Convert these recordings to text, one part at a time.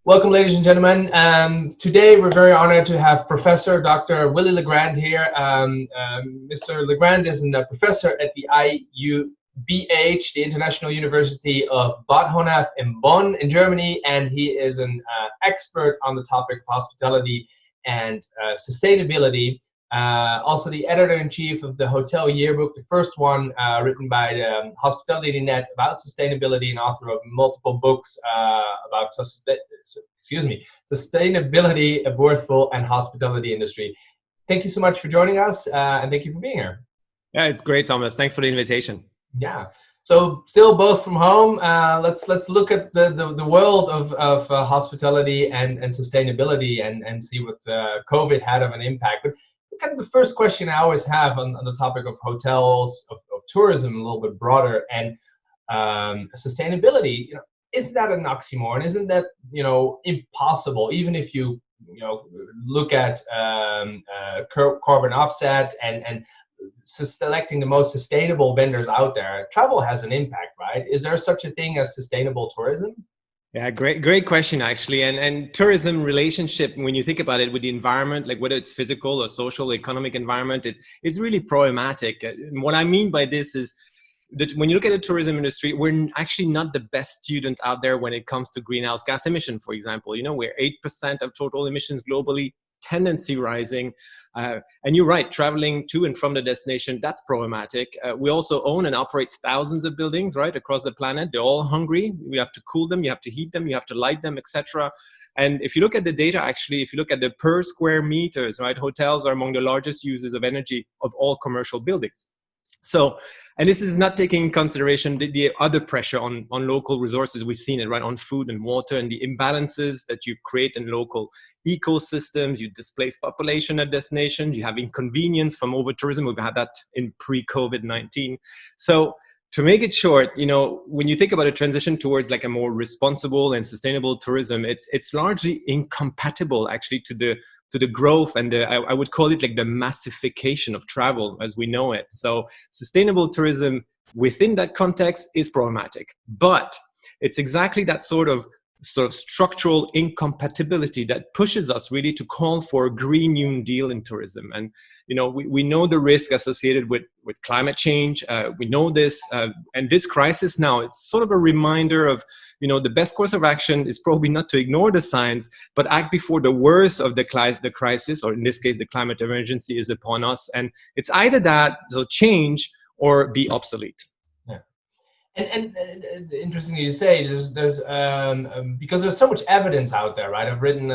Welcome, ladies and gentlemen. Today, we're very honored to have Professor Dr. Willy Legrand here. Mr. Legrand is a professor at the IUBH, the International University of Bad Honnef in Bonn, in Germany, and he is an expert on the topic of hospitality and sustainability. Also the editor-in-chief of the Hotel Yearbook, the first one written by the Hospitality Net about sustainability, and author of multiple books about sustainability, a worthful and hospitality industry. Thank you so much for joining us, and thank you for being here. Yeah, it's great, Thomas. Thanks for the invitation. Yeah. So still both from home, let's look at the world of hospitality and sustainability and see what COVID had of an impact. But kind of the first question I always have on the topic of hotels, of tourism, a little bit broader, and sustainability. Isn't that an oxymoron? Isn't that impossible? Even if you look at carbon offset and selecting the most sustainable vendors out there, travel has an impact, right? Is there such a thing as sustainable tourism? Yeah, great question, actually. And tourism relationship, when you think about it with the environment, like whether it's physical or social, economic environment, it's really problematic. And what I mean by this is that when you look at the tourism industry, we're actually not the best student out there when it comes to greenhouse gas emission, for example. We're 8% of total emissions globally, tendency rising. And you're right, traveling to and from the destination, that's problematic. We also own and operate thousands of buildings, right, across the planet. They're all hungry. We have to cool them, you have to heat them, you have to light them, etc. And if you look at the data, actually, if you look at the per square meters, right, hotels are among the largest users of energy of all commercial buildings. So, and this is not taking in consideration the other pressure on local resources. We've seen it, right, on food and water, and the imbalances that you create in local ecosystems. You displace population at destinations. You have inconvenience from over-tourism. We've had that in pre-COVID-19. So to make it short, when you think about a transition towards like a more responsible and sustainable tourism, it's largely incompatible actually to the growth and I would call it like the massification of travel as we know it. So sustainable tourism within that context is problematic, but it's exactly that sort of structural incompatibility that pushes us really to call for a Green New Deal in tourism. And we know the risk associated with climate change. We know this, and this crisis now, it's sort of a reminder of the best course of action is probably not to ignore the science, but act before the worst of the crisis, or in this case, the climate emergency, is upon us. And it's either that, so change, or be obsolete. Yeah. And interestingly, you say there's because there's so much evidence out there, right? I've written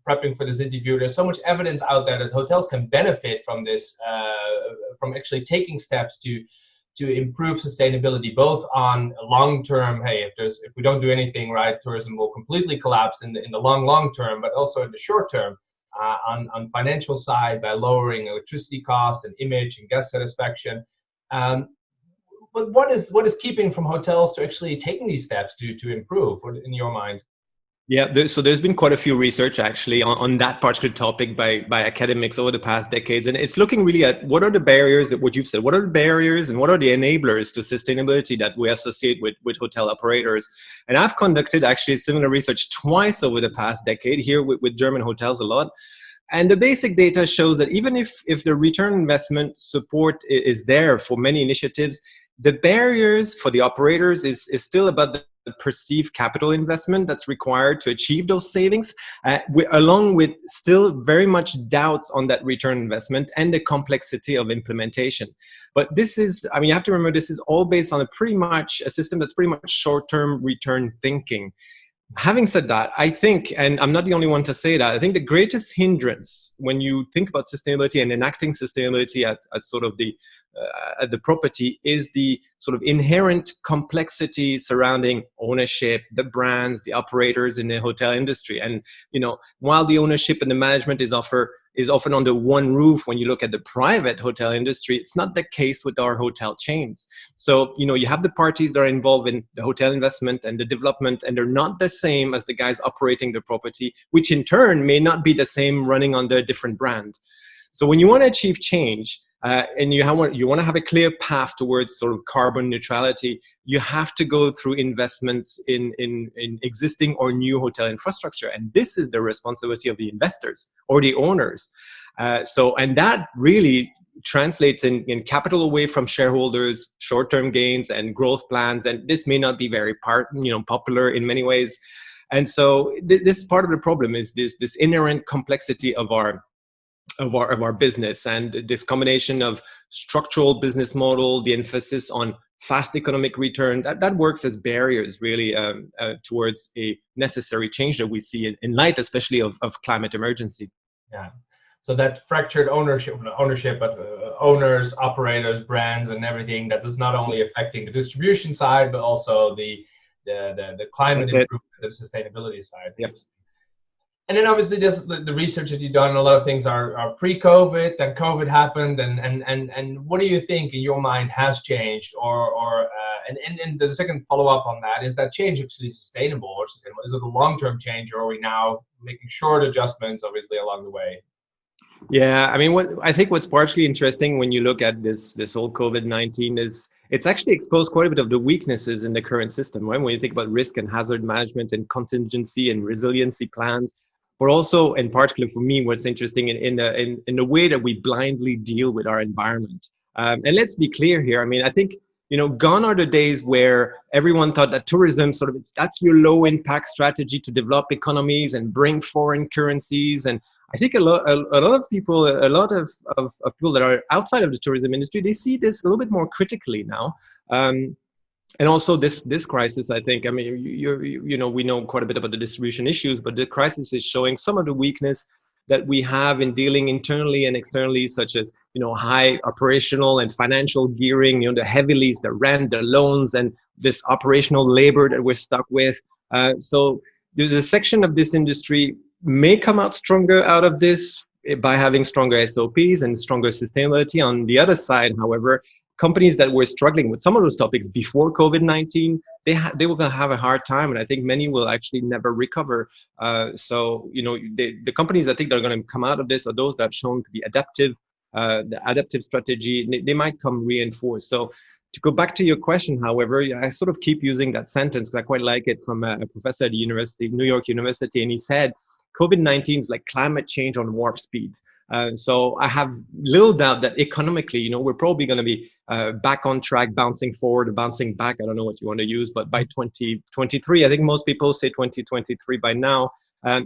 prepping for this interview. There's so much evidence out there that hotels can benefit from this, from actually taking steps to improve sustainability, both on long term. Hey, if we don't do anything, right, tourism will completely collapse in the long term, but also in the short term, on financial side by lowering electricity costs and image and guest satisfaction. But what is keeping from hotels to actually taking these steps to improve, in your mind? Yeah, so there's been quite a few research actually on that particular topic by academics over the past decades. And it's looking really at what are the barriers, what you've said, what are the barriers and what are the enablers to sustainability that we associate with hotel operators. And I've conducted actually similar research twice over the past decade here with German hotels a lot. And the basic data shows that even if the return investment support is there for many initiatives, the barriers for the operators is still about the perceived capital investment that's required to achieve those savings, along with still very much doubts on that return investment and the complexity of implementation. But this is, you have to remember, this is all based on a system that's pretty much short-term return thinking. Having said that, I think, and I'm not the only one to say that, I think the greatest hindrance when you think about sustainability and enacting sustainability at sort of the property is the sort of inherent complexity surrounding ownership, the brands, the operators in the hotel industry. And, while the ownership and the management is often under one roof when you look at the private hotel industry, it's not the case with our hotel chains. So, you have the parties that are involved in the hotel investment and the development, and they're not the same as the guys operating the property, which in turn may not be the same running under a different brand. So when you want to achieve change, and you want to have a clear path towards sort of carbon neutrality, you have to go through investments in existing or new hotel infrastructure. And this is the responsibility of the investors or the owners. And that really translates in capital away from shareholders, short-term gains and growth plans. And this may not be very popular in many ways. And so this part of the problem is this inherent complexity of our business, and this combination of structural business model, the emphasis on fast economic return, that works as barriers really towards a necessary change that we see in light, especially of climate emergency. Yeah. So that fractured ownership, but owners, operators, brands, and everything, that is not only affecting the distribution side, but also the climate improvement, the sustainability side. Yep. And then obviously the research that you've done, a lot of things are pre-COVID, then COVID happened, and what do you think in your mind has changed, and the second follow-up on that, is that change actually sustainable or sustainable? Is it a long-term change, or are we now making short adjustments obviously along the way? Yeah, I mean, I think what's partially interesting when you look at this whole COVID-19 is it's actually exposed quite a bit of the weaknesses in the current system, right? When you think about risk and hazard management and contingency and resiliency plans, but also, and particularly for me, what's interesting in the way that we blindly deal with our environment. And let's be clear here. I mean, I think, gone are the days where everyone thought that tourism that's your low impact strategy to develop economies and bring foreign currencies. And I think a lot of people that are outside of the tourism industry, they see this a little bit more critically now. And also this crisis, I think, I mean, we know quite a bit about the distribution issues, but the crisis is showing some of the weakness that we have in dealing internally and externally, such as, high operational and financial gearing, the heavy lease, the rent, the loans, and this operational labor that we're stuck with. So there's a section of this industry may come out stronger out of this by having stronger SOPs and stronger sustainability. On the other side, however, companies that were struggling with some of those topics before COVID-19, they will have a hard time, and I think many will actually never recover. So, the companies I think that are going to come out of this are those that have shown to be adaptive, the adaptive strategy, they might come reinforced. So to go back to your question, however, I sort of keep using that sentence because I quite like it, from a professor at the New York University, and he said, COVID-19 is like climate change on warp speed. So I have little doubt that economically, we're probably going to be back on track, bouncing forward, bouncing back. I don't know what you want to use, but by 2023, I think most people say 2023 by now.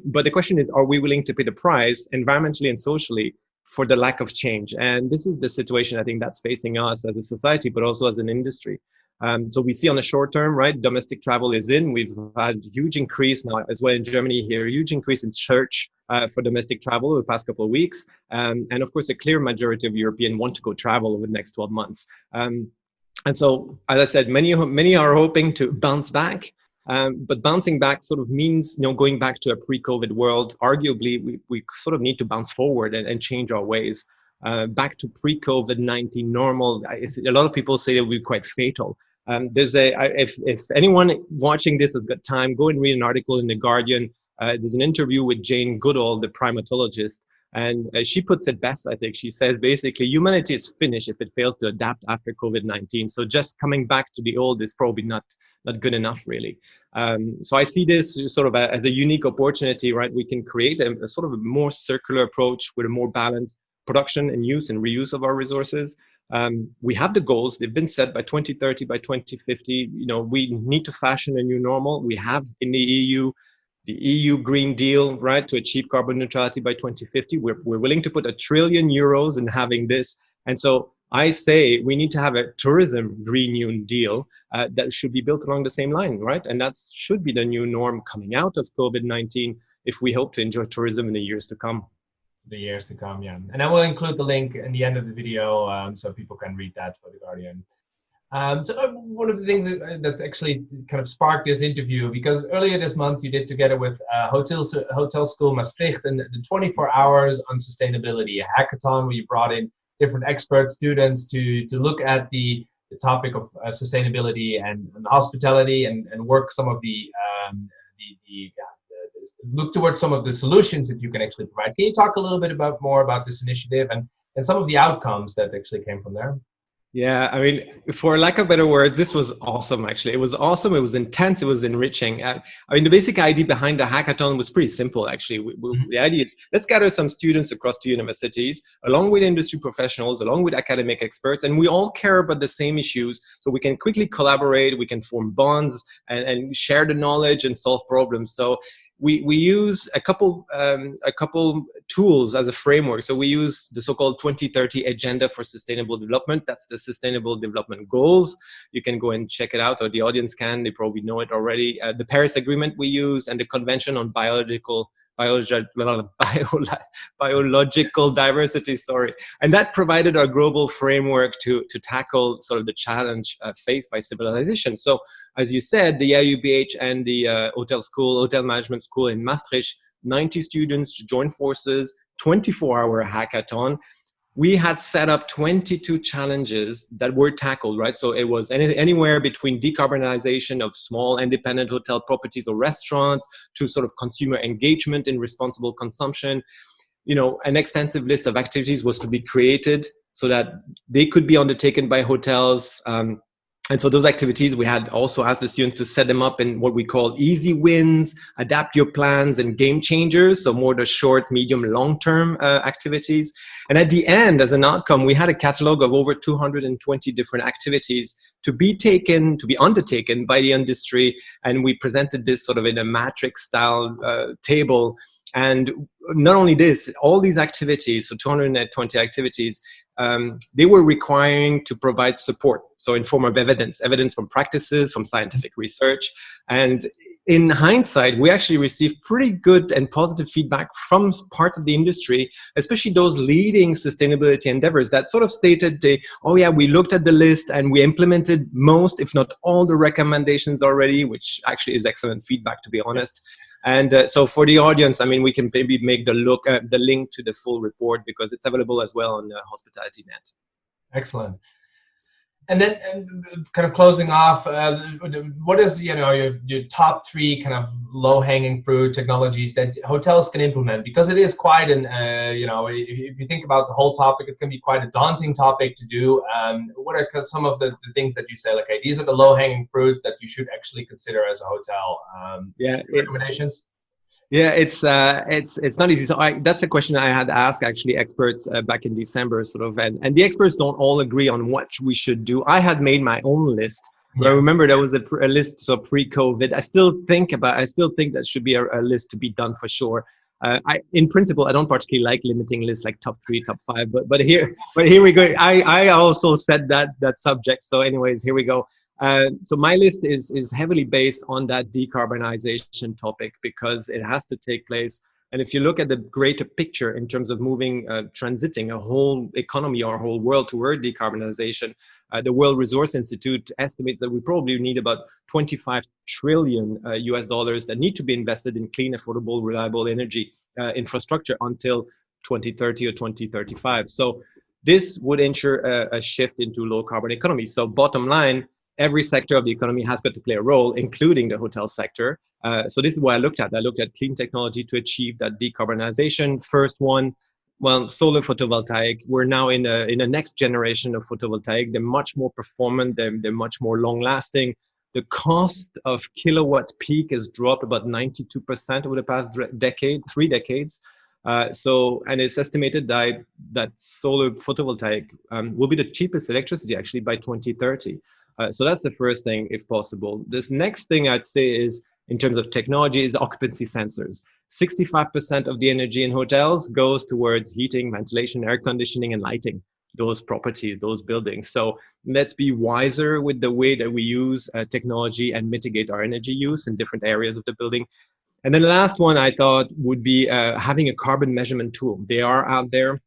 But the question is, are we willing to pay the price environmentally and socially for the lack of change? And this is the situation I think that's facing us as a society, but also as an industry. So we see on the short term, right, domestic travel is in. We've had a huge increase now as well in Germany here, a huge increase in search for domestic travel over the past couple of weeks. And of course, a clear majority of Europeans want to go travel over the next 12 months. And so, as I said, many are hoping to bounce back. But bouncing back sort of means, going back to a pre-COVID world. Arguably, we sort of need to bounce forward and change our ways. Back to pre-COVID-19 normal, a lot of people say it will be quite fatal. If anyone watching this has got time, go and read an article in The Guardian. There's an interview with Jane Goodall, the primatologist, and she puts it best, I think. She says, basically, humanity is finished if it fails to adapt after COVID-19. So just coming back to the old is probably not good enough, really. So I see this sort of as a unique opportunity, right? We can create a sort of a more circular approach with a more balanced production and use and reuse of our resources. We have the goals, they've been set by 2030, by 2050. We need to fashion a new normal. We have in the EU Green Deal, right, to achieve carbon neutrality by 2050. We're willing to put €1 trillion in having this. And so I say we need to have a tourism Green New Deal that should be built along the same line, right? And that should be the new norm coming out of COVID-19 if we hope to enjoy tourism in the years to come. Yeah. And I will include the link in the end of the video so people can read that for The Guardian. So one of the things that actually kind of sparked this interview, because earlier this month you did, together with Hotel School Maastricht, and the 24 hours on sustainability, a hackathon where you brought in different expert students to look at the topic of sustainability and hospitality and work some of look towards some of the solutions that you can actually provide. Can you talk a little bit more about this initiative, and and some of the outcomes that actually came from there. Yeah, I mean, for lack of better words, this was awesome, actually. It was awesome. It was intense. It was enriching. I mean, the basic idea behind the hackathon was pretty simple, actually. The idea is, let's gather some students across the universities, along with industry professionals, along with academic experts, and we all care about the same issues, so we can quickly collaborate, we can form bonds, and share the knowledge and solve problems. So we use a couple tools as a framework. So we use the so-called 2030 Agenda for Sustainable Development. That's the Sustainable Development Goals. You can go and check it out, or the audience can. They probably know it already. The Paris Agreement we use, and the Convention on Biological Diversity, sorry. And that provided our global framework to tackle sort of the challenge faced by civilization. So as you said, the IUBH and the Hotel Management School in Maastricht, 90 students joined forces, 24-hour hackathon. We had set up 22 challenges that were tackled, right? So it was anywhere between decarbonization of small independent hotel properties or restaurants to sort of consumer engagement in responsible consumption. You know, an extensive list of activities was to be created so that they could be undertaken by hotels. And so those activities, we had also asked the students to set them up in what we call easy wins, adapt your plans, and game changers. So more the short, medium, long-term activities. And at the end, as an outcome, we had a catalog of over 220 different activities to be undertaken by the industry. And we presented this sort of in a matrix style table. And not only this, all these activities, so 220 activities, they were requiring to provide support. So in form of evidence from practices, from scientific research. And in hindsight, we actually received pretty good and positive feedback from parts of the industry, especially those leading sustainability endeavors that sort of stated, oh yeah, we looked at the list and we implemented most, if not all, the recommendations already, which actually is excellent feedback, to be honest. And so for the audience, I mean, we can maybe make the link to the full report, because it's available as well on Hospitality Net. Excellent. And then kind of closing off, what is, your top three kind of low-hanging fruit technologies that hotels can implement? Because it is quite an, if you think about the whole topic, it can be quite a daunting topic to do. What are some of the things that you say, like, okay, these are the low-hanging fruits that you should actually consider as a hotel? Recommendations? Yeah, it's not easy. So that's a question I had asked actually experts back in December, sort of, and the experts don't all agree on what we should do. I had made my own list. Yeah. I remember there was a list, so pre-COVID. I still think that should be a list to be done for sure. In principle, I don't particularly like limiting lists like top 3, top 5, but here we go. I also said that subject. So anyways, here we go. So my list is heavily based on that decarbonization topic, because it has to take place. And if you look at the greater picture in terms of transiting a whole economy or a whole world toward decarbonization, the World Resource Institute estimates that we probably need about $25 trillion US dollars that need to be invested in clean, affordable, reliable energy infrastructure until 2030 or 2035. So this would ensure a shift into low carbon economy. So bottom line, every sector of the economy has got to play a role, including the hotel sector. So this is what I looked at. I looked at clean technology to achieve that decarbonization. First one, well, solar photovoltaic. We're now in a next generation of photovoltaic. They're much more performant. They're much more long lasting. The cost of kilowatt peak has dropped about 92% over the past 3 decades. And it's estimated that solar photovoltaic will be the cheapest electricity actually by 2030. So that's the first thing, if possible. This next thing I'd say is, in terms of technology, is occupancy sensors. 65% of the energy in hotels goes towards heating, ventilation, air conditioning, and lighting those properties, those buildings. So let's be wiser with the way that we use technology and mitigate our energy use in different areas of the building. And then the last one I thought would be having a carbon measurement tool. They are out there.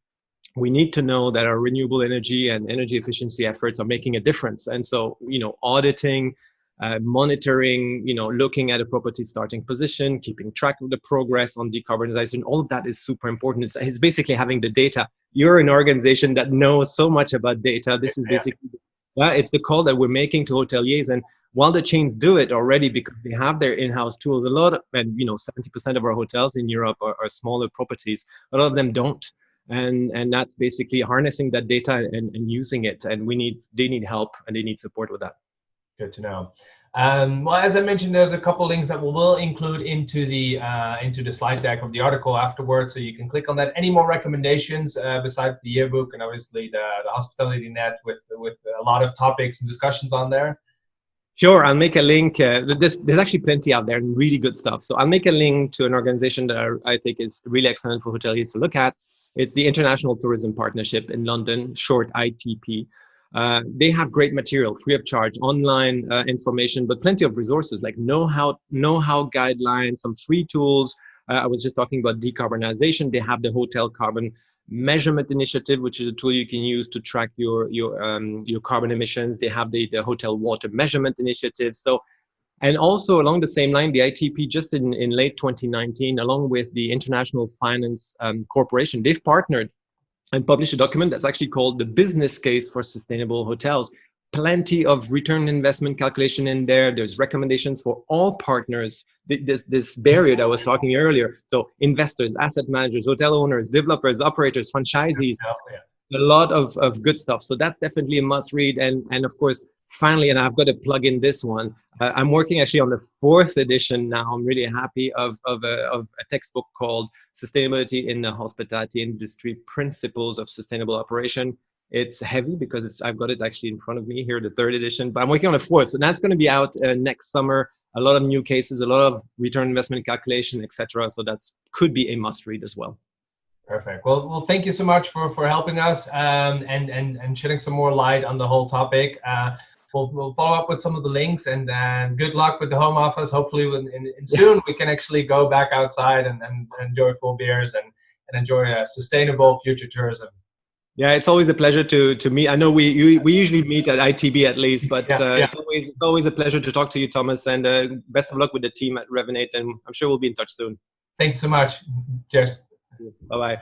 We need to know that our renewable energy and energy efficiency efforts are making a difference. And so, auditing, monitoring, looking at a property starting position, keeping track of the progress on decarbonization, all of that is super important. It's basically having the data. You're an organization that knows so much about data. This is basically, it's the call that we're making to hoteliers. And while the chains do it already because they have their in-house tools, 70% of our hotels in Europe are smaller properties. A lot of them don't. and that's basically harnessing that data and using it. And they need help and they need support with that. Good to know. Well, as I mentioned, there's a couple links that we will include into the slide deck of the article afterwards, so you can click on that. Any more recommendations besides the yearbook and obviously the hospitality net with a lot of topics and discussions on there? Sure, I'll make a link. There's actually plenty out there and really good stuff. So I'll make a link to an organization that I think is really excellent for hoteliers to look at. It's the International Tourism Partnership in London, short ITP. They have great material, free of charge, online information, but plenty of resources like know-how guidelines, some free tools. I was just talking about decarbonization. They have the Hotel Carbon Measurement Initiative, which is a tool you can use to track your carbon emissions. They have the Hotel Water Measurement Initiative. So, and also along the same line, the ITP just in late 2019, along with the International Finance Corporation, they've partnered and published a document that's actually called the Business Case for Sustainable Hotels. Plenty of return on investment calculation in there. There's recommendations for all partners. This barrier that I was talking earlier. So investors, asset managers, hotel owners, developers, operators, franchisees. A lot of good stuff. So that's definitely a must read. And of course, finally, and I've got to plug in this one. I'm working actually on the 4th edition now. I'm really happy of a textbook called Sustainability in the Hospitality Industry: Principles of Sustainable Operation. It's heavy because I've got it actually in front of me here, the 3rd edition, but I'm working on a 4th. So that's going to be out next summer. A lot of new cases, a lot of return investment calculation, etc. So that's could be a must read as well. Perfect. Well, thank you so much for helping us and shedding some more light on the whole topic. We'll follow up with some of the links, and good luck with the home office. Hopefully, soon we can actually go back outside and enjoy full beers and enjoy a sustainable future tourism. Yeah, it's always a pleasure to meet. I know we usually meet at ITB at least, but it's always a pleasure to talk to you, Thomas. And best of luck with the team at Revenate, and I'm sure we'll be in touch soon. Thanks so much. Cheers. Bye-bye.